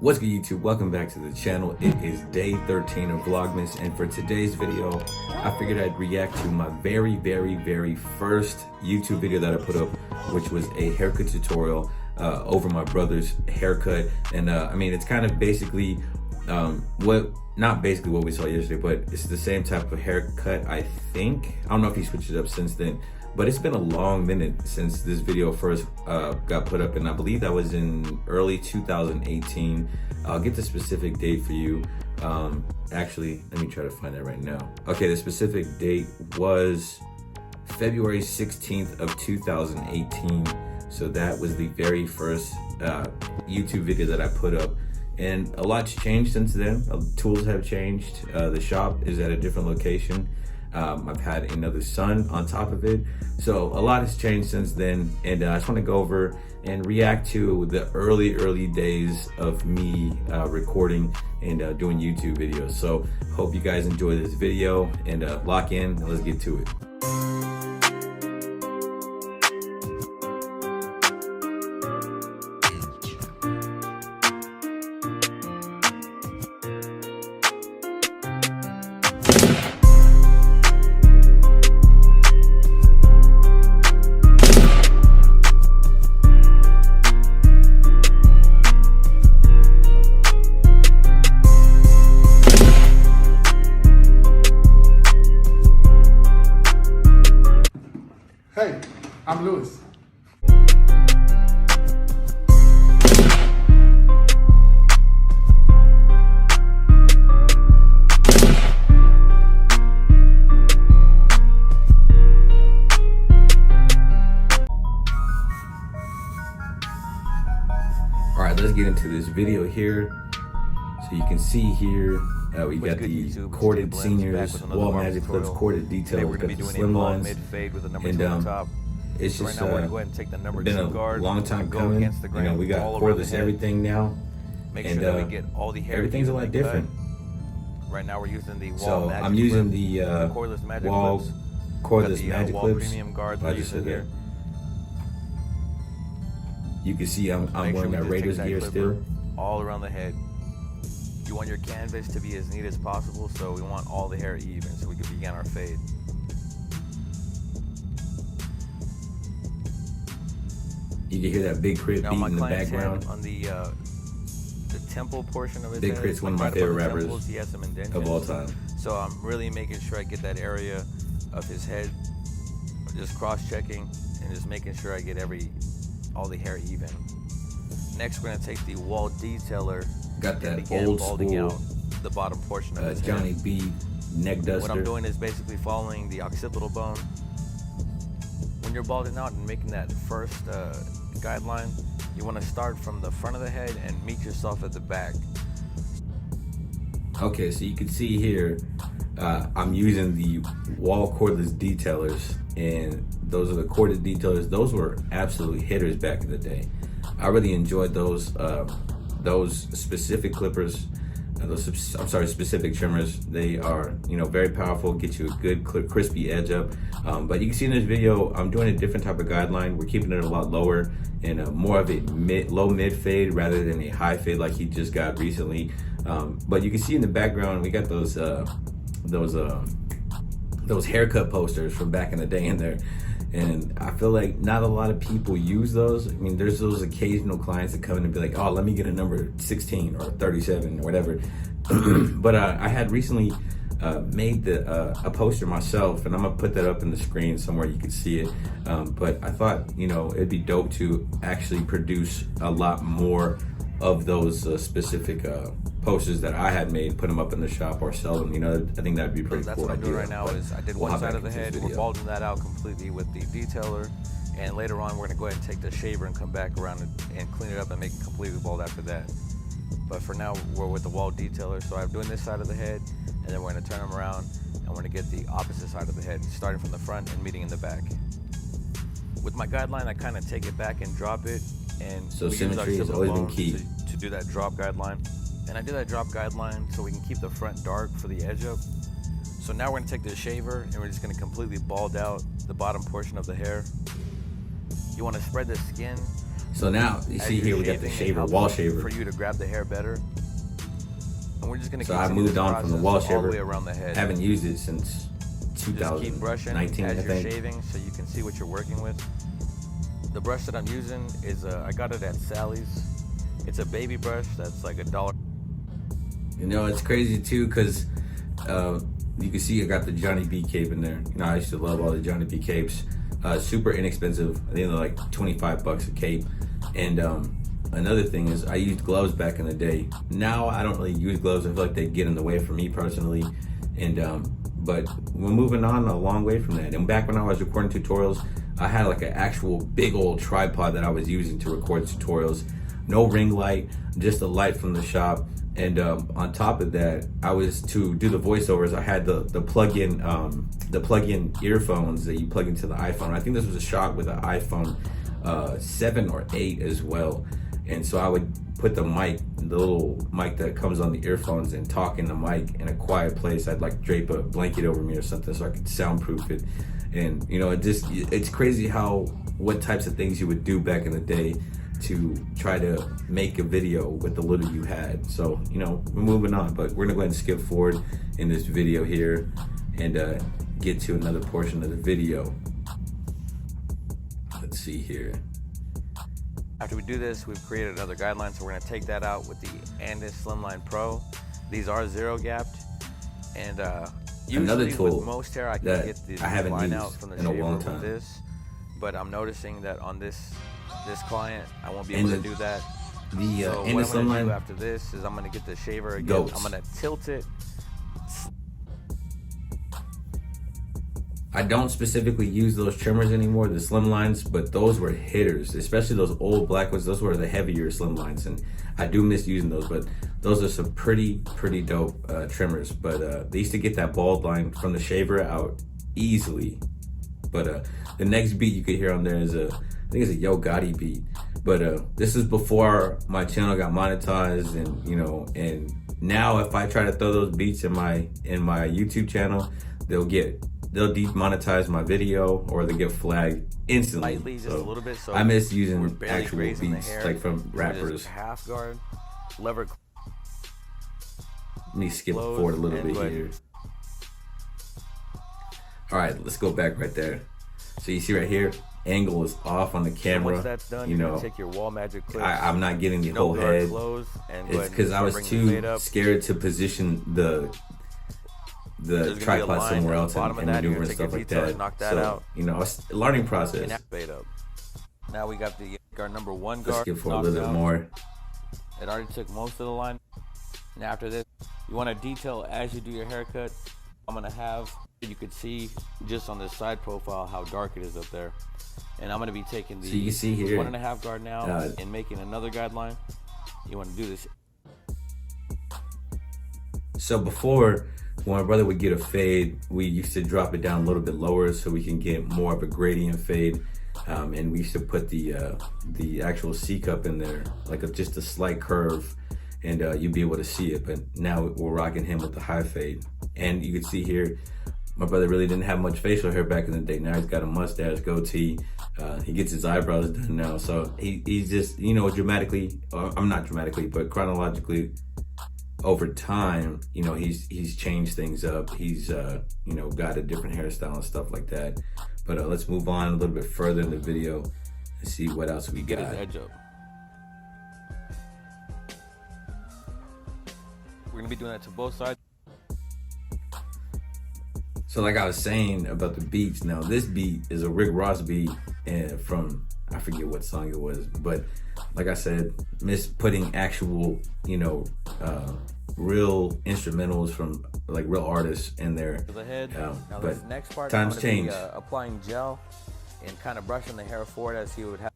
What's good, YouTube? Welcome back to the channel. It is day 13 of Vlogmas, and for today's video I figured I'd react to my very first YouTube video that I put up, which was a haircut tutorial over my brother's haircut. And I mean, it's kind of basically not basically what we saw yesterday, but it's the same type of haircut, I think. I don't know if he switched it up since then, but it's been a long minute since this video first got put up, and I believe that was in early 2018. I'll get the specific date for you. Actually, let me try to find that right now. Okay, the specific date was February 16th of 2018. So that was the very first YouTube video that I put up. And a lot's changed since then. Tools have changed. The shop is at a different location. I've had another son on top of it. So a lot has changed since then. And I just want to go over and react to the early days of me recording and doing YouTube videos. So hope you guys enjoy this video and lock in and let's get to it. Hey, I'm Louis. All right, let's get into this video here. So you can see here, we got the corded seniors, wall magic clips, corded details, we got the slim lines, and it's just been a long time coming. You know, we got cordless everything now, and everything's a lot different. Right now we're using the wall So magic I'm using clip, the cordless magic wall clips. cordless The, magic wall clips. premium guards I we're just using said here. You can see I'm Make wearing sure my we Raiders just take gear that still. clipper all around the head. You want your canvas to be as neat as possible, so we want all the hair even so we can begin our fade. You can hear that Big Crit Now beat my in the client's background. head on the temple portion of his Big head, Crit's one of like my right favorite above the rappers temples, he has some indentions. of all time. So I'm really making sure I get that area of his head, just cross-checking and just making sure I get all the hair even. Next, we're gonna take the wall detailer. Got and that begin old balding school out the bottom portion of his Johnny head. B neck duster. What I'm doing is basically following the occipital bone. When you're balding out and making that first guideline, you want to start from the front of the head and meet yourself at the back. Okay, so you can see here, I'm using the wall cordless detailers, and those are the corded detailers. Those were absolute hitters back in the day. I really enjoyed those specific clippers. Specific trimmers. They are, you know, very powerful, get you a good crispy edge up. But you can see in this video, I'm doing a different type of guideline. We're keeping it a lot lower and more of a low mid fade rather than a high fade like he just got recently. But you can see in the background, we got those haircut posters from back in the day in there. And I feel like not a lot of people use those. I mean, there's those occasional clients that come in and be like, oh, let me get a number 16 or 37 or whatever. But I had recently made a poster myself, and I'm gonna put that up in the screen somewhere you can see it. But I thought, you know, it'd be dope to actually produce a lot more of those specific posters that I had made, put them up in the shop or sell them. You know, I think that'd be pretty That's cool. what I'm doing right now. Is I did one side of the head, we're balding that out completely with the detailer, and later on we're gonna go ahead and take the shaver and come back around and clean it up and make it completely bald after that. But for now, we're with the wall detailer. So I'm doing this side of the head, and then we're gonna turn them around, and we're gonna get the opposite side of the head, starting from the front and meeting in the back. With my guideline, I kind of take it back and drop it, and so symmetry has always been key to do that drop guideline. And I do that drop guideline so we can keep the front dark for the edge up. So now we're gonna take the shaver and we're just gonna completely bald out the bottom portion of the hair. You wanna spread the skin So now you see here we got the shaver, wall shaver. For you to grab the hair better. And we're just gonna. So I moved on from the wall shaver. All the way around the head. Haven't used it since 2019, keep brushing I as think. you're shaving, so you can see what you're working with. The brush that I'm using is I got it at Sally's. It's a baby brush that's like $1. You know, it's crazy too, cause you can see I got the Johnny B cape in there. You know, I used to love all the Johnny B capes. Super inexpensive. I think they're like 25 bucks a cape. And another thing is I used gloves back in the day. Now I don't really use gloves. I feel like they get in the way for me personally. And but we're moving on a long way from that. And back when I was recording tutorials, I had like an actual big old tripod that I was using to record tutorials. No ring light, just a light from the shop. And on top of that, I was to do the voiceovers. I had the plug-in earphones that you plug into the iPhone. I think this was a shot with an iPhone 7 or 8 as well. And so I would put the mic, the little mic that comes on the earphones, and talk in the mic in a quiet place. I'd like drape a blanket over me or something so I could soundproof it. And you know, it's crazy what types of things you would do back in the day to try to make a video with the little you had. So, you know, we're moving on, but we're gonna go ahead and skip forward in this video here and get to another portion of the video. Let's see here. After we do this, we've created another guideline, so we're gonna take that out with the Andis Slimline Pro. These are zero gapped, and usually another tool with most hair I can get the I haven't line used out from the in a long shaver time. with this, but I'm noticing that on this client, I won't be able to do that. The so Andis what I'm gonna Slimline do after this is I'm gonna get the shaver again. goats. I'm gonna tilt it. I don't specifically use those trimmers anymore, the slim lines, but those were hitters, especially those old black ones. Those were the heavier slim lines, and I do miss using those, but those are some pretty dope trimmers. But they used to get that bald line from the shaver out easily. But the next beat you could hear on there is I think it's a Yo Gotti beat. But this is before my channel got monetized, and you know, and now if I try to throw those beats in my YouTube channel, they'll demonetize my video, or they get flagged instantly. Lightly, just a little bit. So I miss using actual grazing the beats hair. like from rappers. Just half guard, lever. Let me skip forward a little bit here. All right, let's go back right there. So you see right here, angle is off on the camera. Once that's done, you know, take your wall magic clips. I'm not getting the whole head. It's because I was too scared to position the tripod somewhere else and maneuver and stuff like that. So, you know, it's a learning process. Now we got our number one guard. Let's skip for a little bit more. It already took most of the line. And after this, you want to detail as you do your haircut. I'm gonna have, you could see just on this side profile how dark it is up there. And I'm gonna be taking the so you can see here, 1.5 guard now and making another guideline. You want to do this. So before, when my brother would get a fade, we used to drop it down a little bit lower so we can get more of a gradient fade. And we used to put the actual C cup in there, like just a slight curve, and you'd be able to see it. But now we're rocking him with the high fade. And you can see here, my brother really didn't have much facial hair back in the day. Now he's got a mustache, goatee. He gets his eyebrows done now. So he's just, you know, I'm not dramatically, but chronologically, over time, you know, he's changed things up. He's, you know, got a different hairstyle and stuff like that. But let's move on a little bit further in the video and see what else we got. Get his edge up. We're gonna be doing that to both sides. So like I was saying about the beats, now this beat is a Rick Ross beat from, I forget what song it was, but like I said, miss putting actual, you know, real instrumentals from like real artists in there. The head. Now but this next part, times I'm change. be, applying gel and kind of brushing the hair forward as he would have.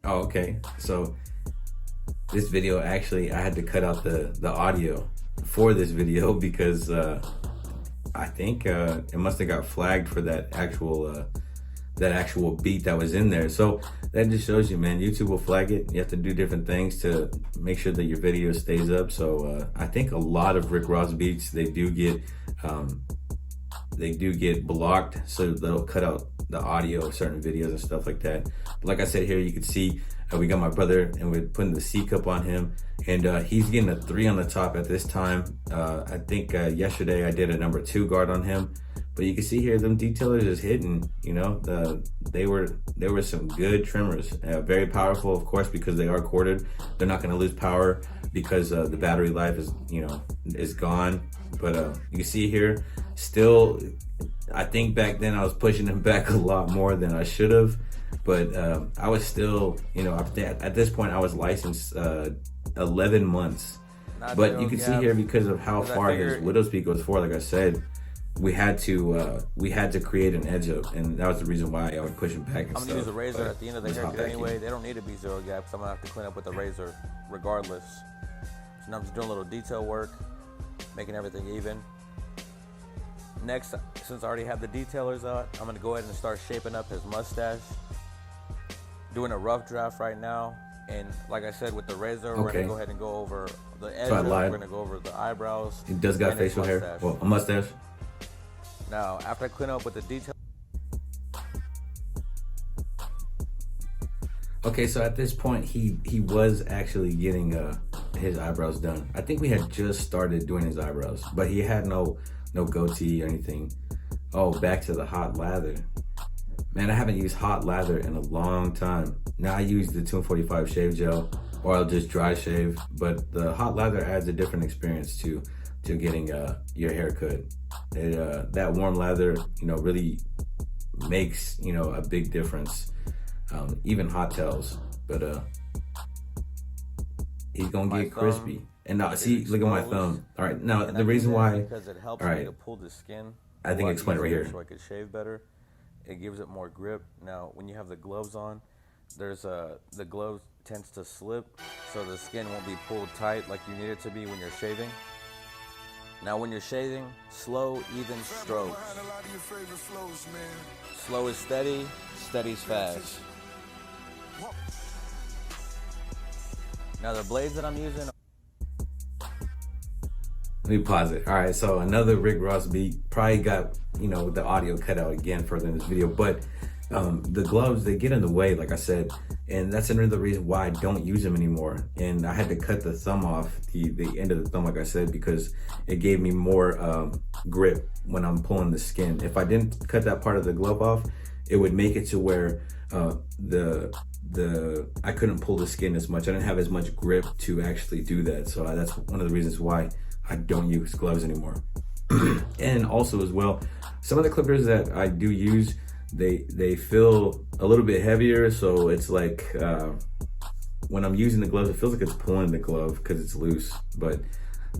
Oh, okay. So this video, actually, I had to cut out the audio for this video because I think it must have got flagged for that actual beat that was in there. So that just shows you, man, YouTube will flag it. You have to do different things to make sure that your video stays up. So I think a lot of Rick Ross beats, they do get they do get blocked, so they'll cut out the audio of certain videos and stuff like that. But like I said, here you can see we got my brother and we're putting the C cup on him, and he's getting a 3 on the top at this time. I think yesterday I did a number 2 guard on him, but you can see here them detailers is hitting. You know, they were some good trimmers, very powerful, of course, because they are corded. They're not going to lose power because the battery life is gone. But you can see here, still, I think back then I was pushing them back a lot more than I should have. But I was still, you know, at this point I was licensed 11 months. But you can see here, because of how far his widow's peak goes for, like I said, we had to create an edge up, and that was the reason why I would push him back and I'm stuff. gonna use a razor at the end of the haircut anyway. They don't need to be 0 gaps. I'm gonna have to clean up with the razor regardless. So now I'm just doing a little detail work, making everything even. Next, since I already have the detailers out, I'm gonna go ahead and start shaping up his mustache. Doing a rough draft right now, and like I said, with the razor, we're gonna go ahead and go over the edges. We're gonna go over the eyebrows. He does got facial hair, well, a mustache. Now, after I clean up with the detail. Okay, so at this point, he was actually getting his eyebrows done. I think we had just started doing his eyebrows, but he had no goatee or anything. Oh, back to the hot lather. Man, I haven't used hot lather in a long time. Now I use the 245 shave gel, or I'll just dry shave. But the hot lather adds a different experience to getting your haircut. That warm lather, you know, really makes, you know, a big difference. Even hot tails, but he's gonna get crispy. And now, see, look at my thumb. All right, now the reason why, because it helps me to pull the skin. I think I explain it right here. So I could shave better. It gives it more grip. Now, when you have the gloves on, the glove tends to slip, so the skin won't be pulled tight like you need it to be when you're shaving. Now, when you're shaving, slow, even strokes. Slow is steady, steady's fast. Now, the blades that I'm using. Let me pause it. All right, so another Rick Ross beat. Probably got, you know, the audio cut out again further in this video, but the gloves, they get in the way, like I said, and that's another reason why I don't use them anymore. And I had to cut the thumb off, the end of the thumb, like I said, because it gave me more grip when I'm pulling the skin. If I didn't cut that part of the glove off, it would make it to where I couldn't pull the skin as much. I didn't have as much grip to actually do that. So that's one of the reasons why I don't use gloves anymore. And also as well, some of the clippers that I do use, they feel a little bit heavier, so it's like when I'm using the gloves, it feels like it's pulling the glove because it's loose. But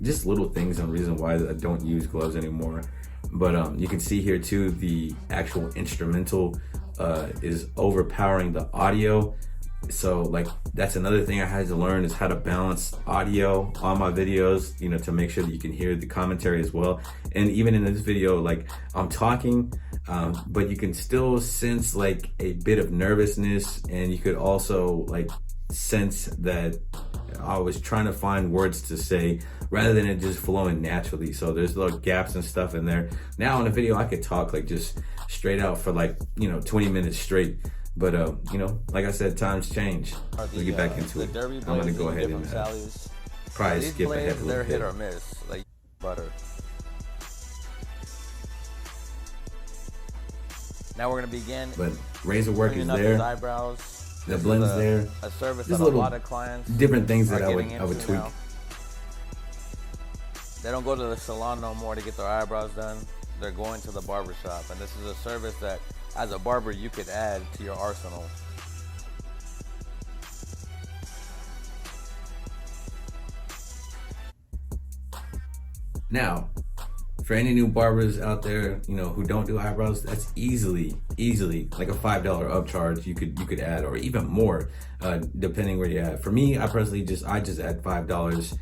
just little things on reason why I don't use gloves anymore. But you can see here too, the actual instrumental is overpowering the audio. So like, that's another thing I had to learn, is how to balance audio on my videos, you know, to make sure that you can hear the commentary as well. And even in this video, like, I'm talking, but you can still sense like a bit of nervousness, and you could also like sense that I was trying to find words to say rather than it just flowing naturally. So there's little gaps and stuff in there. Now in a video, I could talk like just straight out for like, you know, 20 minutes straight. But you know, like I said, times change. Let's get back into it. I'm gonna go ahead and probably skip ahead a little bit. They're hit or miss, like butter. Now we're gonna begin. But razor work is there. Eyebrows. The blends there. A service There's that a lot of clients different things that I would tweak. Now. They don't go to the salon no more to get their eyebrows done. They're going to the barbershop, and this is a service that, as a barber, you could add to your arsenal. Now, for any new barbers out there, you know, who don't do eyebrows, that's easily like a $5 upcharge you could add, or even more, depending where you're at. For me, I personally just add $5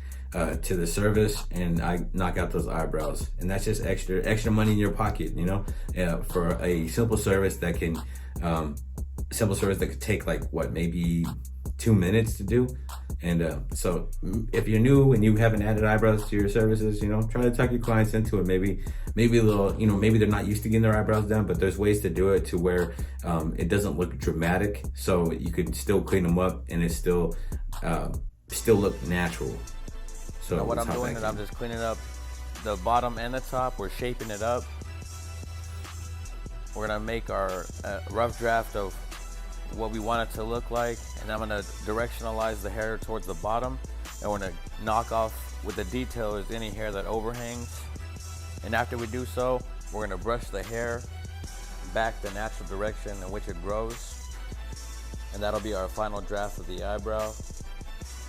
to the service, and I knock out those eyebrows, and that's just extra money in your pocket, you know, for a simple service that could take like what, maybe 2 minutes to do. And so if you're new and you haven't added eyebrows to your services, you know, try to talk your clients into it. Maybe they'll, you know, maybe they're not used to getting their eyebrows done, but there's ways to do it to where it doesn't look dramatic. So you could still clean them up and it still look natural. So now what I'm doing is I'm just cleaning up the bottom and the top. We're shaping it up. We're gonna make our rough draft of what we want it to look like, and I'm gonna directionalize the hair towards the bottom, and we're gonna knock off with the detailers any hair that overhangs. And after we do so, we're gonna brush the hair back the natural direction in which it grows, and that'll be our final draft of the eyebrow.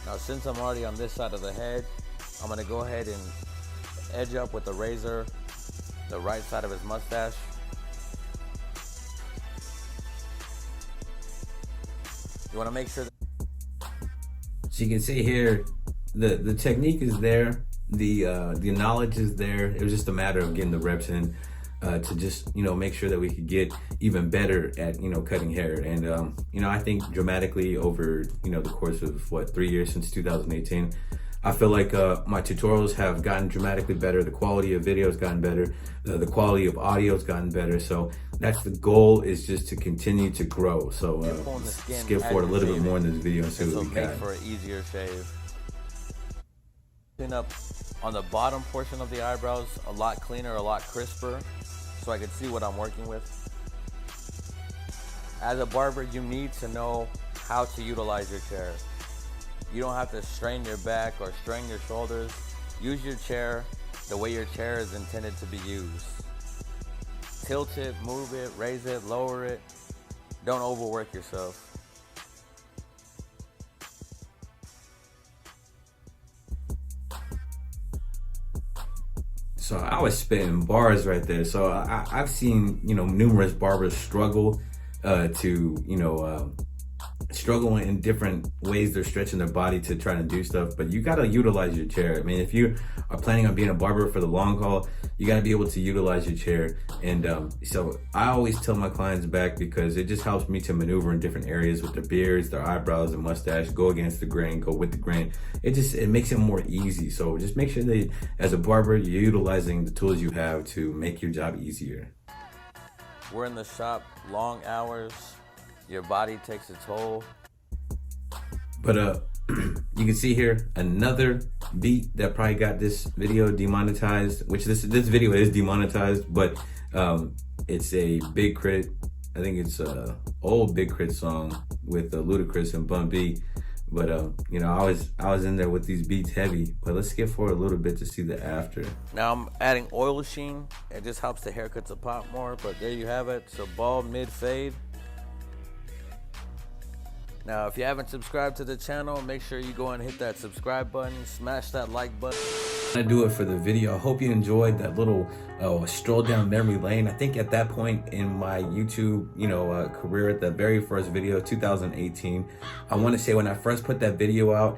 Now since I'm already on this side of the head, I'm gonna go ahead and edge up with the razor the right side of his mustache. You want to make sure that, so you can see here, the technique is there, the knowledge is there. It was just a matter of getting the reps in to just, you know, make sure that we could get even better at, you know, cutting hair. And you know, I think dramatically over, you know, the course of what, 3 years since 2018, I feel like my tutorials have gotten dramatically better. The quality of video has gotten better. The quality of audio has gotten better. So that's the goal, is just to continue to grow. So skip forward a little bit more in this video and see what we got. make for an easier shave. Clean up on the bottom portion of the eyebrows a lot cleaner, a lot crisper, so I can see what I'm working with. As a barber, you need to know how to utilize your chair. You don't have to strain your back or strain your shoulders. Use your chair the way your chair is intended to be used. Tilt it, move it, raise it, lower it. Don't overwork yourself. So I was spitting bars right there. So I've seen, you know, numerous barbers struggle to, you know, struggle in different ways. They're stretching their body to try to do stuff, but you got to utilize your chair. I mean, if you are planning on being a barber for the long haul, you got to be able to utilize your chair. And so I always tell my clients back, because it just helps me to maneuver in different areas with their beards, their eyebrows, and mustache, go against the grain, go with the grain. It makes it more easy. So just make sure that as a barber, you're utilizing the tools you have to make your job easier. We're in the shop, long hours. Your body takes a toll. But you can see here another beat that probably got this video demonetized, which this video is demonetized, but it's a Big Crit. I think it's a old Big Crit song with Ludacris and Bun B. But you know, I was in there with these beats heavy. But let's skip forward a little bit to see the after. Now I'm adding oil sheen. It just helps the haircut to pop more. But there you have it. So bald mid fade. Now, if you haven't subscribed to the channel, make sure you go and hit that subscribe button, smash that like button. I do it for the video. I hope you enjoyed that little stroll down memory lane. I think at that point in my YouTube, you know, career, at the very first video, 2018, I want to say when I first put that video out,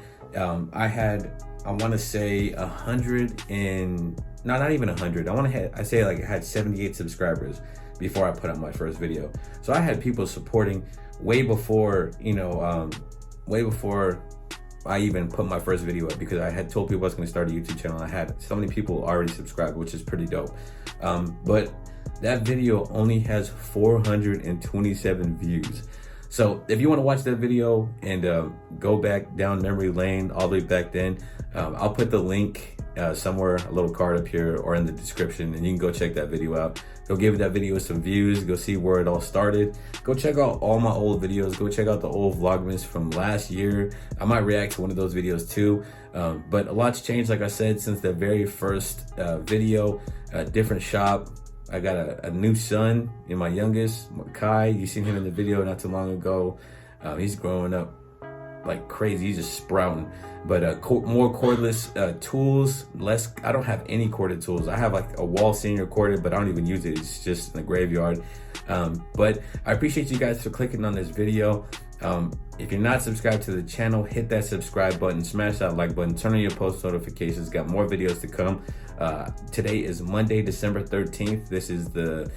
I had, I want to say 100 and, no, not even 100. I say like I had 78 subscribers before I put out my first video. So I had people supporting way before, you know, way before I even put my first video up, because I had told people I was going to start a YouTube channel. I had so many people already subscribed, which is pretty dope. But that video only has 427 views. So if you want to watch that video and go back down memory lane all the way back then, I'll put the link somewhere, a little card up here or in the description, and you can go check that video out. Go give that video some views, go see where it all started. Go check out all my old videos. Go check out the old Vlogmas from last year. I might react to one of those videos too. But a lot's changed, like I said, since the very first video. A different shop. I got a new son, and my youngest, Kai. You seen him in the video not too long ago. He's growing up like crazy. He's just sprouting. But more cordless tools, less. I don't have any corded tools. I have like a wall senior corded, but I don't even use it. It's just in the graveyard. But I appreciate you guys for clicking on this video. If you're not subscribed to the channel, hit that subscribe button, smash that like button, turn on your post notifications. Got more videos to come. Today is Monday, December 13th. This is the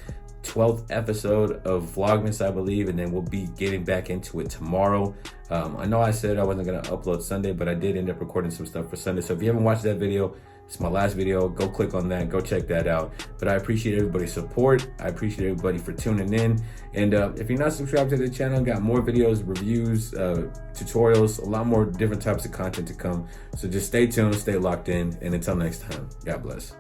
12th episode of Vlogmas, I believe, and then we'll be getting back into it tomorrow. I know I said I wasn't gonna upload Sunday, but I did end up recording some stuff for Sunday. So if you haven't watched that video, it's my last video. Go click on that, go check that out. But I appreciate everybody's support. I appreciate everybody for tuning in. And if you're not subscribed to the channel, got more videos, reviews, tutorials, a lot more different types of content to come. So just stay tuned, stay locked in, and until next time, God bless.